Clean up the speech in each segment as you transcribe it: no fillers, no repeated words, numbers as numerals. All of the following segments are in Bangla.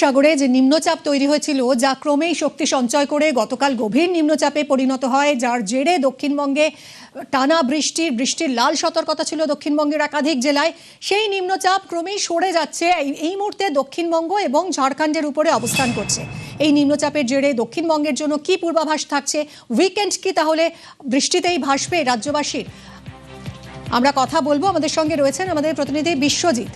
বঙ্গোপসাগরে যে নিম্নচাপ তৈরি হয়েছিল, যা ক্রমেই শক্তি সঞ্চয় করে গতকাল গভীর নিম্নচাপে পরিণত হয়, যার জেরে দক্ষিণবঙ্গে টানা বৃষ্টির লাল সতর্কতা ছিল দক্ষিণবঙ্গের একাধিক জেলায়। সেই নিম্নচাপ ক্রমেই সরে যাচ্ছে, এই মুহূর্তে দক্ষিণবঙ্গ এবং ঝাড়খণ্ডের উপরে অবস্থান করছে। এই নিম্নচাপের জেরে দক্ষিণবঙ্গের জন্য কি পূর্বাভাস থাকছে? উইকেন্ড কি তাহলে বৃষ্টিতেই ভাসবে রাজ্যবাসীর? আমরা কথা বলবো। আমাদের সঙ্গে রয়েছেন আমাদের প্রতিনিধি বিশ্বজিৎ।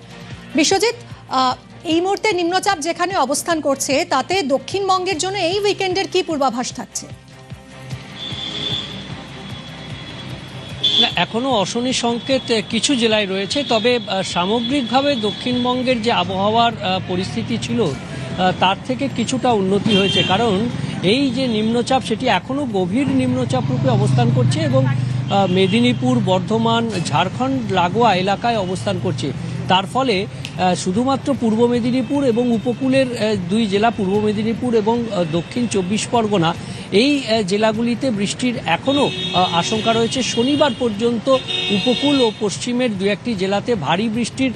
এই মুহূর্তে নিম্নচাপ যেখানে অবস্থান করছে, তাতে দক্ষিণবঙ্গের জন্য এই উইকেন্ডের কি পূর্বাভাস থাকছে? এখনো অশনি সংকেত কিছু জেলায় রয়েছে, তবে সামগ্রিকভাবে দক্ষিণবঙ্গের যে আবহাওয়ার পরিস্থিতি ছিল তার থেকে কিছুটা উন্নতি হয়েছে। কারণ এই যে নিম্নচাপ, সেটি এখনো গভীর নিম্নচাপ রূপে অবস্থান করছে এবং মেদিনীপুর, বর্ধমান, ঝাড়খণ্ড লাগোয়া এলাকায় অবস্থান করছে। তার ফলে শুধুমাত্র পূর্ব মেদিনীপুর এবং উপকূলের দুই জেলা, পূর্ব মেদিনীপুর এবং দক্ষিণ 24 পরগনা, এই জেলাগুলিতে বৃষ্টির এখনও আশঙ্কা রয়েছে। শনিবার পর্যন্ত উপকূল ও পশ্চিমের দু একটি জেলাতে ভারী বৃষ্টির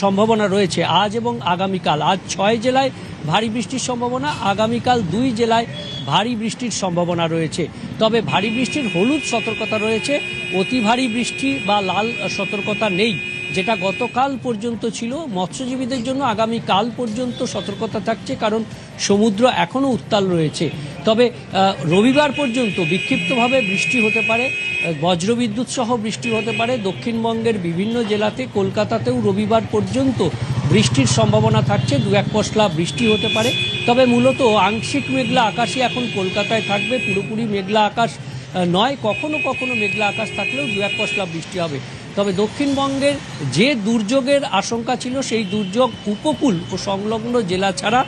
সম্ভাবনা রয়েছে। আজ এবং আগামীকাল, আজ 6 জেলায় ভারী বৃষ্টির সম্ভাবনা, আগামীকাল 2 জেলায় ভারী বৃষ্টির সম্ভাবনা রয়েছে। তবে ভারী বৃষ্টির হলুদ সতর্কতা রয়েছে, অতি ভারী বৃষ্টি বা লাল সতর্কতা নেই, যেটা গতকাল পর্যন্ত ছিল। মৎস্যজীবীদের জন্য আগামীকাল পর্যন্ত সতর্কতা থাকছে, কারণ সমুদ্র এখনও উত্তাল রয়েছে। তবে রবিবার পর্যন্ত বিক্ষিপ্তভাবে বৃষ্টি হতে পারে, বজ্রবিদ্যুৎ সহ বৃষ্টি হতে পারে দক্ষিণবঙ্গের বিভিন্ন জেলাতে। কলকাতাতেও রবিবার পর্যন্ত বৃষ্টির সম্ভাবনা থাকছে, 2-1 পশলা বৃষ্টি হতে পারে। তবে মূলত আংশিক মেঘলা আকাশই এখন কলকাতায় থাকবে, পুরোপুরি মেঘলা আকাশ নয়। কখনো কখনো মেঘলা আকাশ থাকলেও 2-1 পশলা বৃষ্টি হবে। তবে দক্ষিণবঙ্গের যে দুর্যোগের আশঙ্কা ছিল, সেই দুর্যোগ উপকূল ও সংলগ্ন জেলা ছাড়া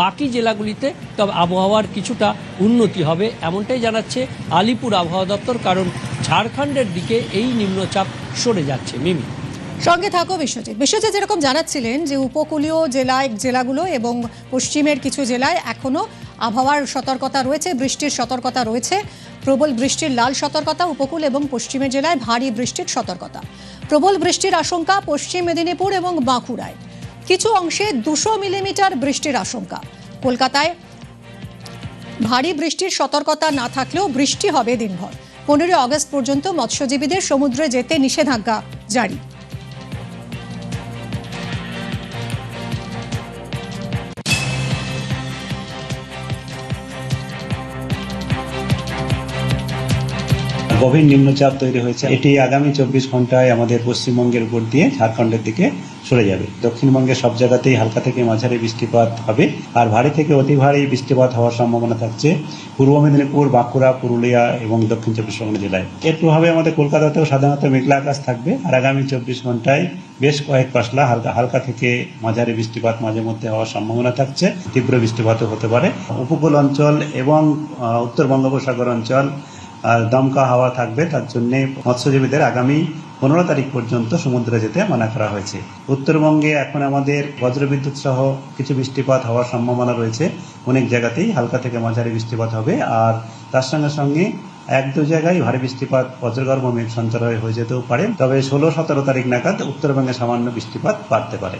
বাকি জেলাগুলিতে তবে আবহাওয়ার কিছুটা উন্নতি হবে, এমনটাই জানাচ্ছে আলিপুর আবহাওয়া দপ্তর। কারণ ঝাড়খণ্ডের দিকে এই নিম্নচাপ সরে যাচ্ছে। মিমি, সঙ্গে থাকো বিশ্বজিৎ। যেরকম জানাচ্ছিলেন যে উপকূলীয় জেলাগুলো এবং পশ্চিমের কিছু জেলায় এখনো আবহাওয়ার সতর্কতা রয়েছে, বৃষ্টির সতর্কতা রয়েছে। প্রবল বৃষ্টির লাল সতর্কতা উপকূল এবং পশ্চিমের জেলায়, ভারী বৃষ্টির সতর্কতা। প্রবল বৃষ্টির আশঙ্কা পশ্চিম মেদিনীপুর এবং বাঁকুড়ায়, কিছু অংশে 200 মিলিমিটার বৃষ্টির আশঙ্কা। কলকাতায় ভারী বৃষ্টির সতর্কতা না থাকলেও বৃষ্টি হবে দিনভর। 15 আগস্ট পর্যন্ত মৎস্যজীবীদের সমুদ্রে যেতে নিষেধাজ্ঞা জারি। গভীর নিম্নচাপ তৈরি হয়েছে, এটি আগামী 24 ঘন্টায় আমাদের পশ্চিমবঙ্গের উপর দিয়ে ঝাড়খণ্ডের দিকে সরে যাবে। দক্ষিণবঙ্গের সব জায়গাতেই হালকা থেকে মাঝারি বৃষ্টিপাত হবে, আর ভারী থেকে অতি ভারী বৃষ্টিপাত হওয়ার সম্ভাবনা থাকছে পূর্ব মেদিনীপুর, বাঁকুড়া, পুরুলিয়া এবং দক্ষিণ 24 পরগনা জেলায়। এর প্রভাবে আমাদের কলকাতাতেও সাধারণত মেঘলা আকাশ থাকবে, আর আগামী 24 ঘন্টায় বেশ কয়েক পশলা হালকা থেকে মাঝারি বৃষ্টিপাত মাঝে মধ্যে হওয়ার সম্ভাবনা থাকছে। তীব্র বৃষ্টিপাতও হতে পারে। উপকূল অঞ্চল এবং উত্তর বঙ্গোপসাগর অঞ্চল দমকা হাওয়া থাকবে, তার জন্য মৎস্যজীবীদের আগামী 15 তারিখ পর্যন্ত সমুদ্রে যেতে মানা করা হয়েছে। উত্তরবঙ্গে এখন আমাদের বজ্রবিদ্যুৎ সহ কিছু বৃষ্টিপাত হওয়ার সম্ভাবনা রয়েছে, অনেক জায়গাতেই হালকা থেকে মাঝারি বৃষ্টিপাত হবে, আর তার সঙ্গে 1-2 জায়গায় ভারী বৃষ্টিপাত, বজ্রগর্ভ মেঘ সঞ্চার হয়ে যেতেও পারে। তবে 16-17 তারিখ নাগাদ উত্তরবঙ্গে সামান্য বৃষ্টিপাত বাড়তে পারে।